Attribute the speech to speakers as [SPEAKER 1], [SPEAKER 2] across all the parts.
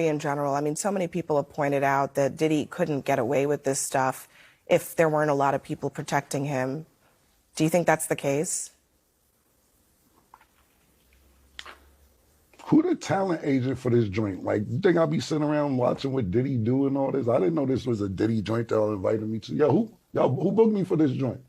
[SPEAKER 1] In general. I mean, so many people have pointed out that Diddy couldn't get away with this stuff if there weren't a lot of people protecting him. Do you think that's the case?
[SPEAKER 2] Who the talent agent for this joint? Like, you think I'll be sitting around watching what Diddy do and all this? I didn't know this was a Diddy joint that y'all invited me to. Who booked me for this joint?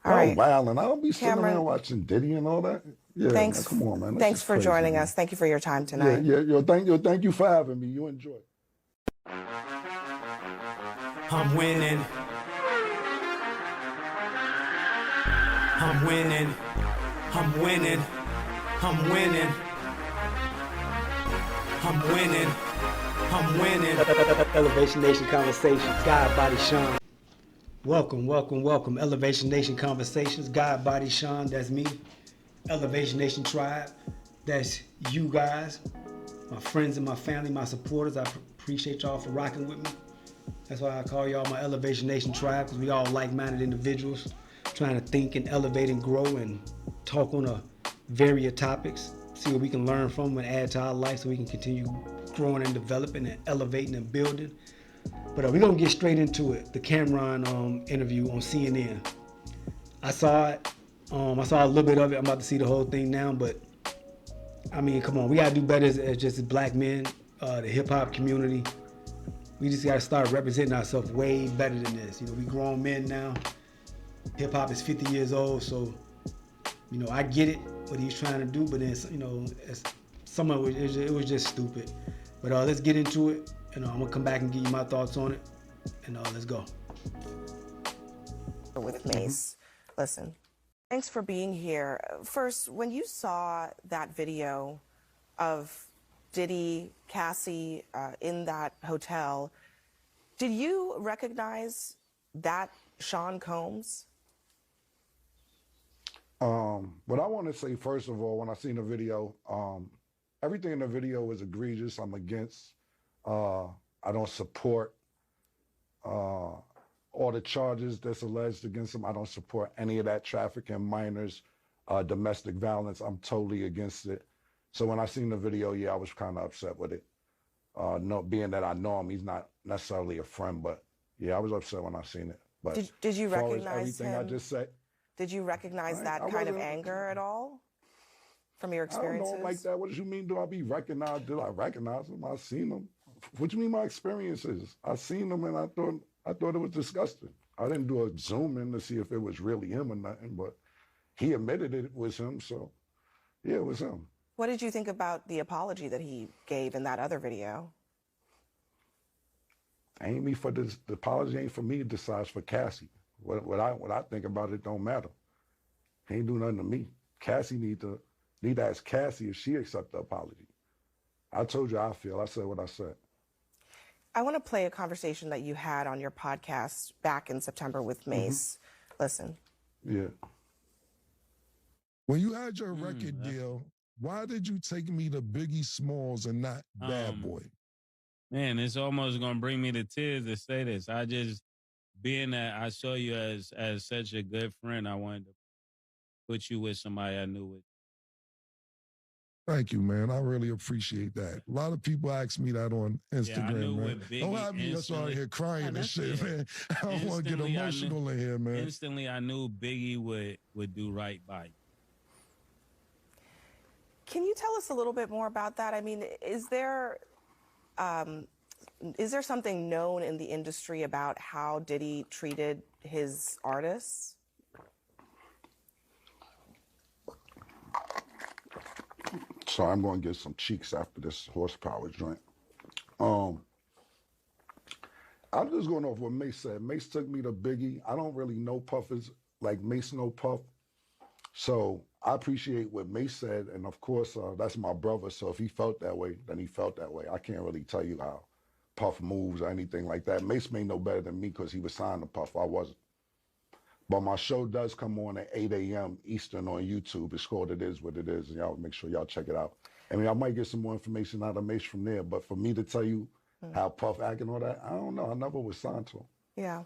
[SPEAKER 1] All right.
[SPEAKER 2] Wow, and I don't be sitting
[SPEAKER 1] Cameron,
[SPEAKER 2] around watching Diddy and all that. Yeah,
[SPEAKER 1] thanks.
[SPEAKER 2] Man, come on, man.
[SPEAKER 1] Thanks for
[SPEAKER 2] crazy,
[SPEAKER 1] joining
[SPEAKER 2] man.
[SPEAKER 1] us. Thank you for your time tonight.
[SPEAKER 2] Thank you for having me. You enjoy.
[SPEAKER 3] I'm winning. I'm winning. I'm winning. I'm winning. I'm winning. I'm winning.
[SPEAKER 4] Elevation Nation Conversations, God Body Sean. Welcome, welcome, welcome. Elevation Nation Conversations, God Body Sean, that's me. Elevation Nation Tribe, that's you guys. My friends and my family, my supporters, I appreciate y'all for rocking with me. That's why I call y'all my Elevation Nation Tribe, because we all like-minded individuals trying to think and elevate and grow and talk on various topics, see what we can learn from and add to our life so we can continue growing and developing and elevating and building. But we're going to get straight into it. The CAMRON interview on CNN. I saw it. I saw a little bit of it. I'm about to see the whole thing now. But, I mean, come on. We got to do better as just as black men, the hip-hop community. We just got to start representing ourselves way better than this. You know, we grown men now. Hip-hop is 50 years old. So, you know, I get it, what he's trying to do. But then, you know, it was just stupid. But let's get into it. I'm gonna come back and give you my thoughts on it, and let's go.
[SPEAKER 1] With Mace. Listen, thanks for being here. First, when you saw that video of Diddy, Cassie in that hotel, did you recognize that Sean Combs?
[SPEAKER 2] What I want to say, first of all, when I seen the video, everything in the video was egregious. I'm against. I don't support all the charges that's alleged against him. I don't support any of that trafficking, minors, domestic violence. I'm totally against it. So when I seen the video, yeah, I was kind of upset with it. Being that I know him, he's not necessarily a friend, but yeah, I was upset when I seen it. But
[SPEAKER 1] did you recognize
[SPEAKER 2] everything
[SPEAKER 1] him?
[SPEAKER 2] I just said.
[SPEAKER 1] Did you recognize that kind of anger at all from your experiences?
[SPEAKER 2] I don't know like that. What do you mean? Do I be recognized? Did I recognize him? I seen him. What do you mean my experiences? I seen him and I thought it was disgusting. I didn't do a zoom in to see if it was really him or nothing, but he admitted it was him, so yeah, it was him.
[SPEAKER 1] What did you think about the apology that he gave in that other video?
[SPEAKER 2] Ain't me for this. The apology ain't for me. It decides for Cassie. What I think about it don't matter. He ain't do nothing to me. Cassie need to ask Cassie if she accept the apology. I told you how I feel. I said what I said.
[SPEAKER 1] I want to play a conversation that you had on your podcast back in September with Mace. Listen.
[SPEAKER 2] Yeah.
[SPEAKER 5] When you had your record deal, why did you take me to Biggie Smalls and not Bad Boy?
[SPEAKER 6] Man, it's almost gonna bring me to tears to say this. Being that I saw you as such a good friend, I wanted to put you with somebody I knew with.
[SPEAKER 5] Thank you, man. I really appreciate that. A lot of people ask me that on Instagram, man. Don't have me just out here crying and shit, man. I don't want to get emotional in here, man.
[SPEAKER 6] Instantly, I knew Biggie would do right by you.
[SPEAKER 1] Can you tell us a little bit more about that? I mean, is there something known in the industry about how Diddy treated his artists?
[SPEAKER 2] So I'm going to get some cheeks after this horsepower joint. I'm just going off what Mace said. Mace took me to Biggie. I don't really know Puffers like Mace know Puff. So I appreciate what Mace said. And of course, that's my brother. So if he felt that way, then he felt that way. I can't really tell you how Puff moves or anything like that. Mace may know better than me because he was signed to Puff. I wasn't. But my show does come on at 8 a.m. Eastern on YouTube. It's called It Is What It Is. And y'all make sure y'all check it out. I mean, I might get some more information out of Mace from there. But for me to tell you how Puff act and all that, I don't know. I never was signed to him.
[SPEAKER 1] Yeah.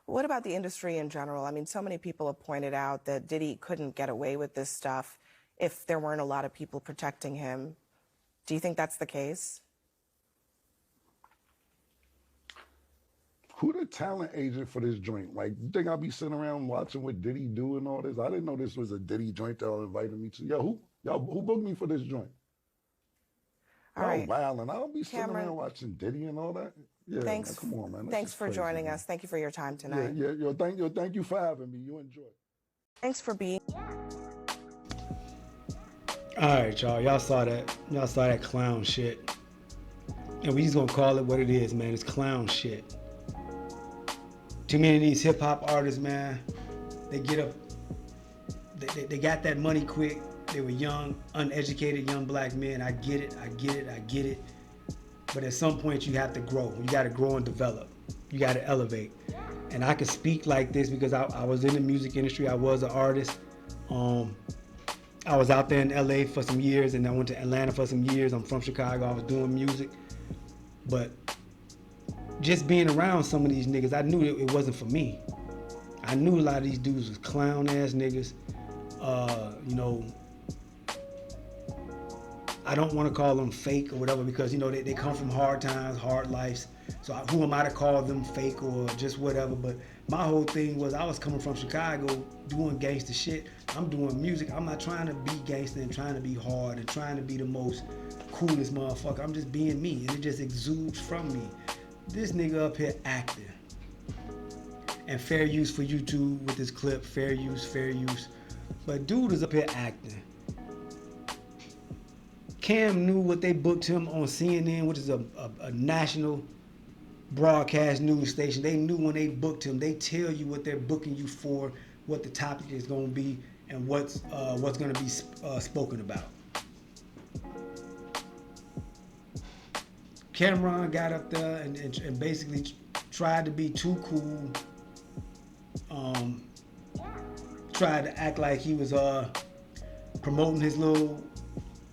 [SPEAKER 1] What about the industry in general? I mean, so many people have pointed out that Diddy couldn't get away with this stuff if there weren't a lot of people protecting him. Do you think that's the case?
[SPEAKER 2] Who the talent agent for this joint? Like, you think I'll be sitting around watching what Diddy do and all this? I didn't know this was a Diddy joint that y'all invited me to. Yo, who booked me for this joint?
[SPEAKER 1] All right.
[SPEAKER 2] Wow, and I'll be sitting
[SPEAKER 1] Cameron,
[SPEAKER 2] around watching Diddy and all that. Yeah,
[SPEAKER 1] thanks.
[SPEAKER 2] Man, come on, man.
[SPEAKER 1] Thanks for joining us. Thank you for your time tonight.
[SPEAKER 2] Yeah. Thank you for having me. You enjoy.
[SPEAKER 1] Thanks for being.
[SPEAKER 4] All right, y'all. Y'all saw that clown shit. And we just gonna call it what it is, man. It's clown shit. Too many of these hip hop artists, man, they get up, they got that money quick. They were young, uneducated young black men. I get it. But at some point you have to grow. You gotta grow and develop. You gotta elevate. And I can speak like this because I was in the music industry. I was an artist. I was out there in LA for some years, and I went to Atlanta for some years. I'm from Chicago. I was doing music. But just being around some of these niggas, I knew it wasn't for me. I knew a lot of these dudes was clown ass niggas. You know, I don't want to call them fake or whatever because, you know, they come from hard times, hard lives. So who am I to call them fake or just whatever? But my whole thing was I was coming from Chicago doing gangster shit. I'm doing music. I'm not trying to be gangster and trying to be hard and trying to be the most coolest motherfucker. I'm just being me, and it just exudes from me. This nigga up here acting. And fair use for YouTube with this clip. Fair use. But dude is up here acting. Cam knew what they booked him on CNN, which is a national broadcast news station. They knew when they booked him. They tell you what they're booking you for, what the topic is going to be, and what's going to be spoken about. CAMRON got up there and basically tried to be too cool. Tried to act like he was promoting his little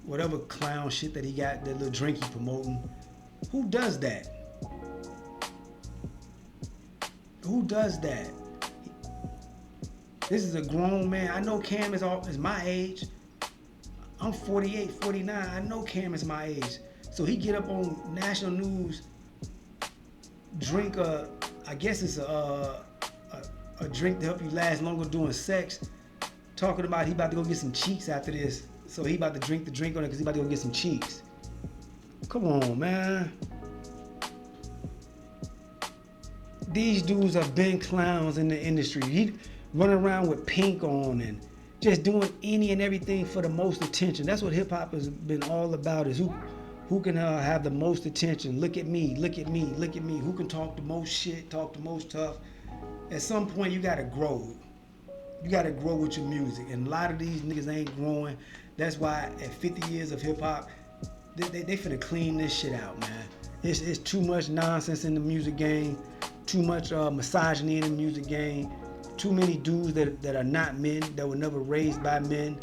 [SPEAKER 4] whatever clown shit that he got, that little drink he promoting. Who does that? Who does that? This is a grown man. I know Cam is my age. I'm 48, 49. I know Cam is my age. So he get up on national news, drink I guess it's a drink to help you last longer doing sex, talking about he about to go get some cheeks after this. So he about to drink the drink on it because he about to go get some cheeks. Come on, man. These dudes have been clowns in the industry. He running around with pink on and just doing any and everything for the most attention. That's what hip hop has been all about, is who can have the most attention. Look at me. Who can talk the most shit, talk the most tough. At some point you gotta grow. You gotta grow with your music. And a lot of these niggas ain't growing. That's why at 50 years of hip hop, they finna clean this shit out, man. It's too much nonsense in the music game, too much misogyny in the music game, too many dudes that are not men, that were never raised by men.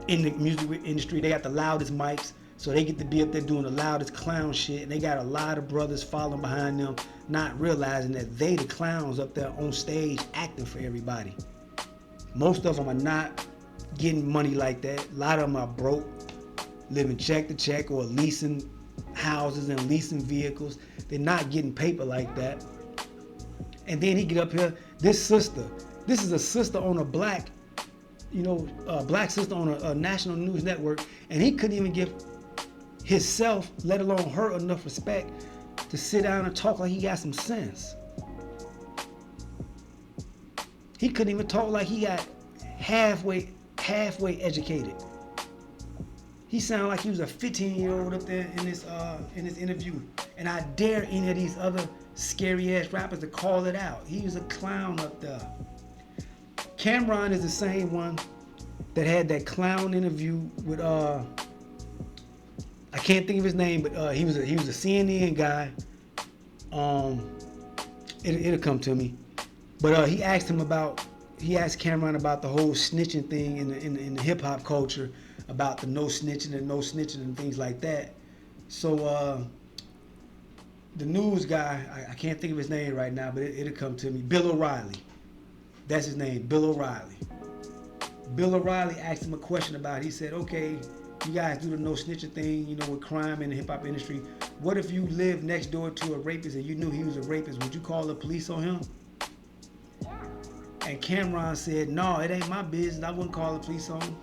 [SPEAKER 4] In the music industry, they got the loudest mics, so they get to be up there doing the loudest clown shit, and they got a lot of brothers following behind them, not realizing that they the clowns up there on stage acting for everybody. Most of them are not getting money like that. A lot of them are broke, living check to check or leasing houses and leasing vehicles. They're not getting paper like that. And then he get up here, this is a sister on a black sister on a national news network, and he couldn't even give himself, let alone her, enough respect to sit down and talk like he got some sense. He couldn't even talk like he got halfway educated. He sounded like he was a 15-year-old up there in this interview. And I dare any of these other scary ass rappers to call it out. He was a clown up there. CAMRON is the same one that had that clown interview with I can't think of his name, but he was a CNN guy. It'll come to me. But he asked CAMRON about the whole snitching thing in the hip hop culture, about the no snitching and things like that. So the news guy, I can't think of his name right now, but it'll come to me. Bill O'Reilly. That's his name, Bill O'Reilly. Bill O'Reilly asked him a question about it. He said, okay, You guys do the no snitching thing, you know, with crime in the hip hop industry. What if you lived next door to a rapist and you knew he was a rapist? Would you call the police on him? And CAMRON said, no, it ain't my business. I wouldn't call the police on him.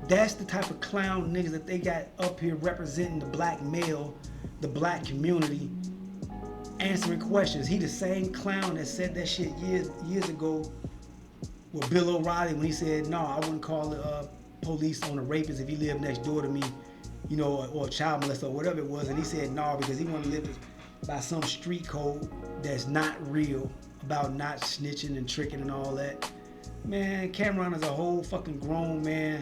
[SPEAKER 4] That's the type of clown niggas that they got up here representing the black male, the black community, answering questions. He the same clown that said that shit years ago with Bill O'Reilly when he said, no, I wouldn't call the police on a rapist if he lived next door to me, you know, or a child molester or whatever it was. And he said no because he wanted to live by some street code that's not real, about not snitching and tricking and all that. Man, CAMRON is a whole fucking grown man.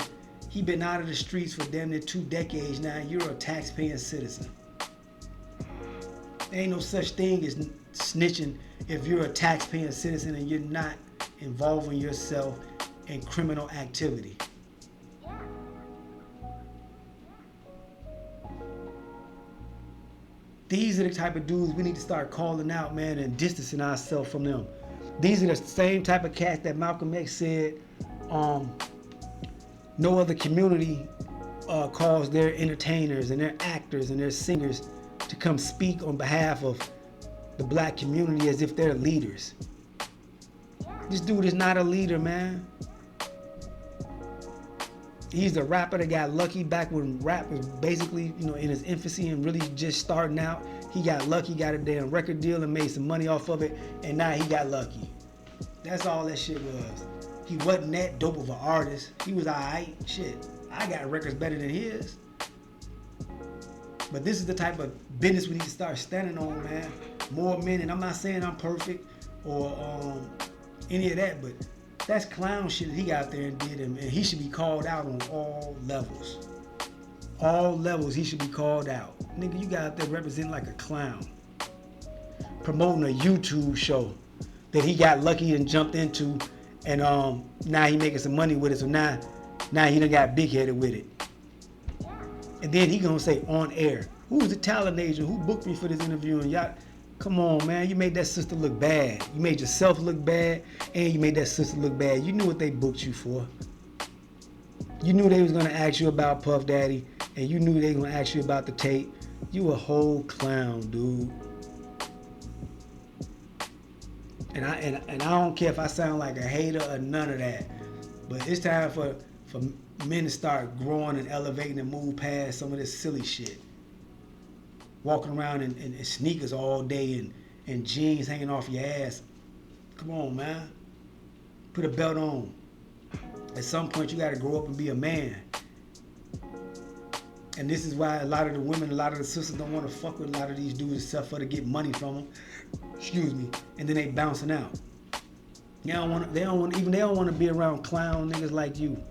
[SPEAKER 4] He been out of the streets for damn near 2 decades now. You're a taxpaying citizen. There ain't no such thing as snitching if you're a taxpaying citizen and you're not involving yourself in criminal activity. These are the type of dudes we need to start calling out, man, and distancing ourselves from them. These are the same type of cats that Malcolm X said no other community calls their entertainers and their actors and their singers to come speak on behalf of the black community as if they're leaders. This dude is not a leader, man. He's a rapper that got lucky back when rap was basically, you know, in its infancy and really just starting out. He got lucky, got a damn record deal and made some money off of it, and now he got lucky. That's all that shit was. He wasn't that dope of an artist. He was alright. Shit, I got records better than his. But this is the type of business we need to start standing on, man. More men, and I'm not saying I'm perfect or any of that, but that's clown shit that he got out there and did, and he should be called out on all levels. All levels he should be called out. Nigga, you got out there representing like a clown. Promoting a YouTube show that he got lucky and jumped into, and now he making some money with it, so now he done got big-headed with it. And then he gonna say on air, who's the talent agent? Who booked me for this interview? And y'all, come on, man, you made that sister look bad. You made yourself look bad, and you made that sister look bad. You knew what they booked you for. You knew they was gonna ask you about Puff Daddy, and you knew they was gonna ask you about the tape. You a whole clown, dude. And I don't care if I sound like a hater or none of that, but it's time for men to start growing and elevating and move past some of this silly shit. Walking around in sneakers all day and jeans hanging off your ass. Come on, man. Put a belt on. At some point, you got to grow up and be a man. And this is why a lot of the women, a lot of the sisters don't want to fuck with a lot of these dudes except for to get money from them. Excuse me. And then they bouncing out. They don't want to be around clown niggas like you.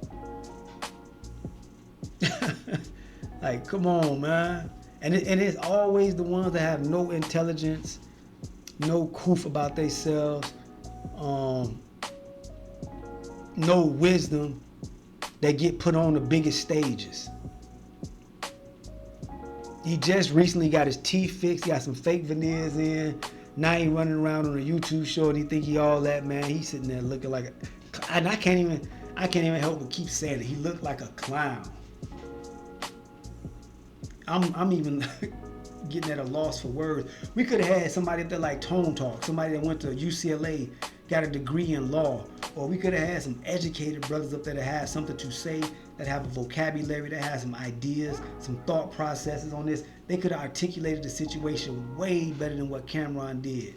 [SPEAKER 4] Like, come on, man. And it's always the ones that have no intelligence, no coof about themselves, no wisdom, that get put on the biggest stages. He just recently got his teeth fixed, got some fake veneers in. Now he running around on a YouTube show and he think he all that, man. He's sitting there looking like and I can't even help but keep saying it. He looked like a clown. I'm even getting at a loss for words. We could have had somebody up there like Tone Talk, somebody that went to UCLA, got a degree in law, or we could have had some educated brothers up there that have something to say, that have a vocabulary, that have some ideas, some thought processes on this. They could have articulated the situation way better than what CAMRON did.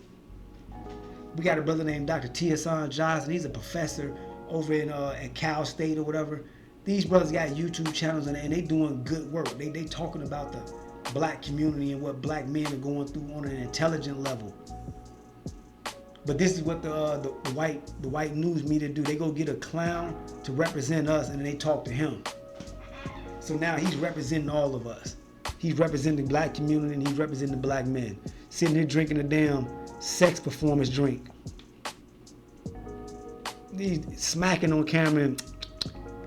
[SPEAKER 4] We got a brother named Dr. T.S.on Johnson. He's a professor over in at Cal State or whatever. These brothers got YouTube channels and they doing good work. They talking about the black community and what black men are going through on an intelligent level. But this is what the white news media do. They go get a clown to represent us and then they talk to him. So now he's representing all of us. He's representing the black community and he's representing the black men. Sitting here drinking a damn sex performance drink. These smacking on camera and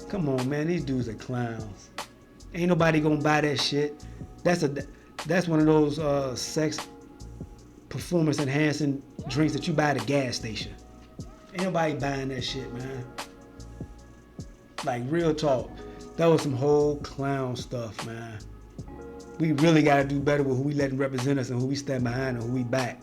[SPEAKER 4] come on, man, these dudes are clowns. Ain't nobody gonna buy that shit. That's one of those sex performance enhancing drinks that you buy at a gas station. Ain't nobody buying that shit, man. Like, real talk. That was some whole clown stuff, man. We really got to do better with who we letting represent us and who we stand behind and who we back.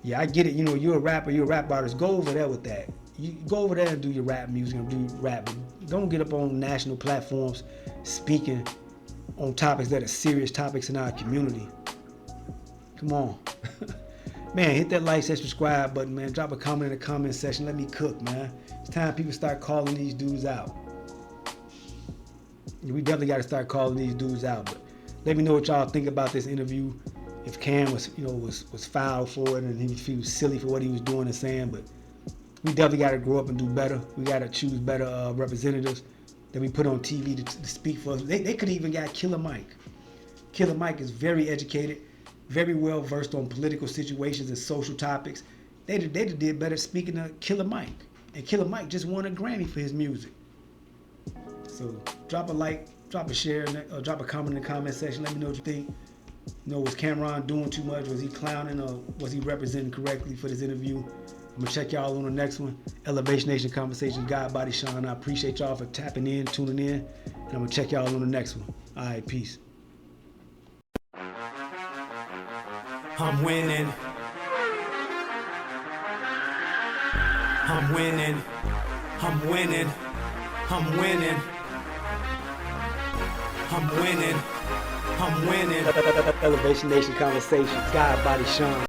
[SPEAKER 4] Yeah, I get it. You know, you're a rapper, you're a rap artist. Go over there with that. You go over there and do your rap music and do rap. Don't get up on national platforms speaking on topics that are serious topics in our community. Come on. Man, hit that like, subscribe button, man. Drop a comment in the comment section. Let me cook, man. It's time people start calling these dudes out. We definitely got to start calling these dudes out. But let me know what y'all think about this interview. If Cam was, you know, was fouled for it and he was silly for what he was doing and saying, but we definitely got to grow up and do better. We got to choose better representatives that we put on TV to speak for us. They could even got Killer Mike. Killer Mike is very educated, very well versed on political situations and social topics. They did better speaking to Killer Mike. And Killer Mike just won a Grammy for his music. So drop a like, drop a share, or drop a comment in the comment section. Let me know what you think. You know, was CAMRON doing too much? Was he clowning, or was he representing correctly for this interview? I'm going to check y'all on the next one. Elevation Nation Conversations, God Body Sean. I appreciate y'all for tapping in, tuning in. And I'm going to check y'all on the next one. All right, peace.
[SPEAKER 3] I'm winning. I'm winning. I'm winning. I'm winning. I'm winning. I'm winning.
[SPEAKER 4] Elevation Nation Conversations, God Body Sean.